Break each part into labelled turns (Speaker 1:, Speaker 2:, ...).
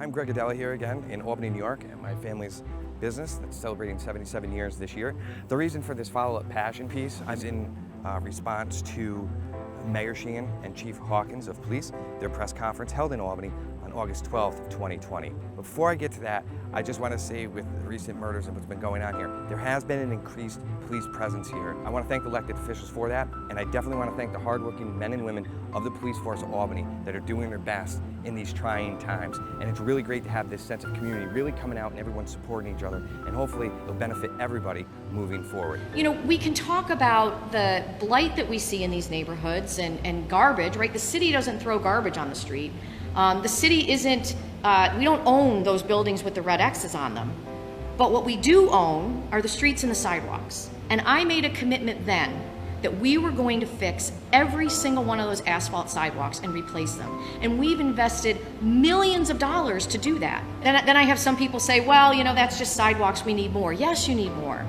Speaker 1: I'm Greg Aidala here again in Albany, New York, at my family's business that's celebrating 77 years this year. The reason for this follow-up passion piece is in response to Mayor Sheehan and Chief Hawkins of Police, their press conference held in Albany on August 12th, 2020. Before I get to that, I just want to say with the recent murders and what's been going on here, there has been an increased police presence here. I want to thank the elected officials for that, and I definitely want to thank the hardworking men and women of the police force of Albany that are doing their best in these trying times. And it's really great to have this sense of community really coming out and everyone supporting each other, and hopefully it'll benefit everybody moving forward.
Speaker 2: You know, we can talk about the blight that we see in these neighborhoods and garbage, right? The city doesn't throw garbage on the street. The city isn't, we don't own those buildings with the red X's on them. But what we do own are the streets and the sidewalks. And I made a commitment then that we were going to fix every single one of those asphalt sidewalks and replace them. And we've invested millions of dollars to do that. Then I have some people say, well, you know, that's just sidewalks, we need more. Yes, you need more.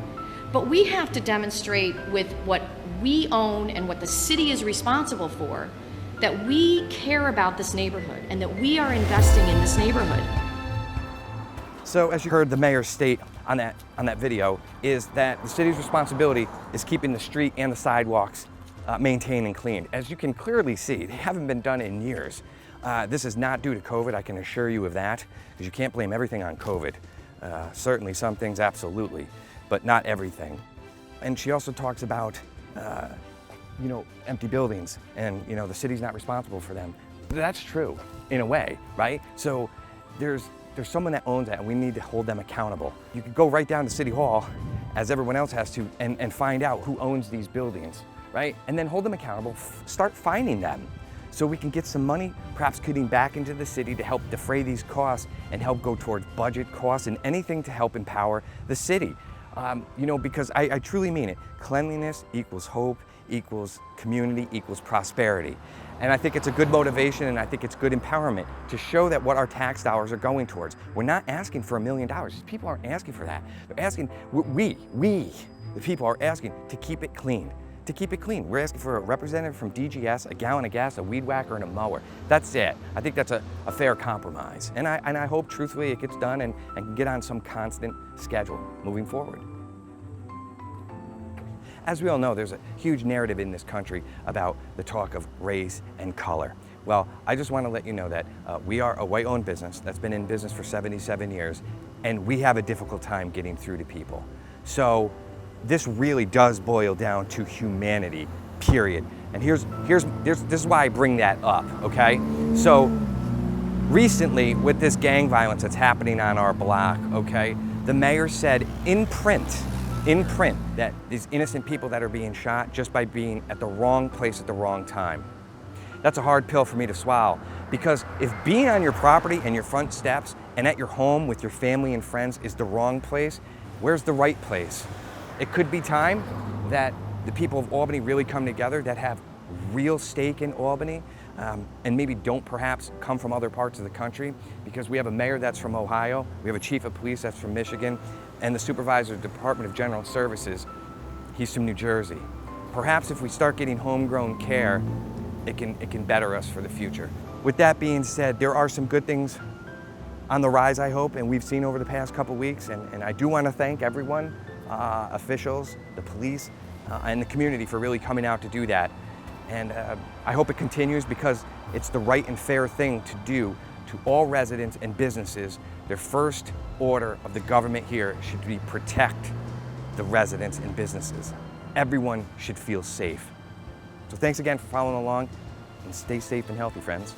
Speaker 2: But we have to demonstrate with what we own and what the city is responsible for that we care about this neighborhood and that we are investing in this neighborhood.
Speaker 1: So as you heard the mayor state on that video, is that the city's responsibility is keeping the street and the sidewalks maintained and cleaned. As you can clearly see, they haven't been done in years. This is not due to COVID, I can assure you of that, because you can't blame everything on COVID. Certainly some things, absolutely, but not everything. And she also talks about you know, empty buildings and, you know, the city's not responsible for them. That's true, in a way, right? So there's someone that owns that and we need to hold them accountable. You could go right down to City Hall, as everyone else has to, and find out who owns these buildings, right? And then hold them accountable, start finding them. So we can get some money, perhaps getting back into the city to help defray these costs and help go towards budget costs and anything to help empower the city. You know, because I truly mean it. Cleanliness equals hope, equals community, equals prosperity. And I think it's a good motivation and I think it's good empowerment to show that what our tax dollars are going towards. We're not asking for $1 million. People aren't asking for that. They're asking, we, the people are asking to keep it clean. To keep it clean. We're asking for a representative from DGS, a gallon of gas, a weed whacker, and a mower. That's it. I think that's a fair compromise. And I hope, truthfully, it gets done and can get on some constant schedule moving forward. As we all know, there's a huge narrative in this country about the talk of race and color. Well, I just want to let you know that we are a white-owned business that's been in business for 77 years, and we have a difficult time getting through to people. So this really does boil down to humanity, period. And this is why I bring that up, okay? So recently, with this gang violence that's happening on our block, okay, the mayor said in print, that these innocent people that are being shot just by being at the wrong place at the wrong time. That's a hard pill for me to swallow, because if being on your property and your front steps and at your home with your family and friends is the wrong place, where's the right place? It could be time that the people of Albany really come together, that have real stake in Albany, and maybe don't perhaps come from other parts of the country, because we have a mayor that's from Ohio, we have a chief of police that's from Michigan, and the supervisor of the Department of General Services, he's from New Jersey. Perhaps if we start getting homegrown care, it can better us for the future. With that being said, there are some good things on the rise, I hope, and we've seen over the past couple weeks, and I do want to thank everyone, officials, the police, and the community for really coming out to do that. And I hope it continues, because it's the right and fair thing to do to all residents and businesses. Their first order of the government here should be protect the residents and businesses. Everyone should feel safe. So thanks again for following along, and stay safe and healthy, friends.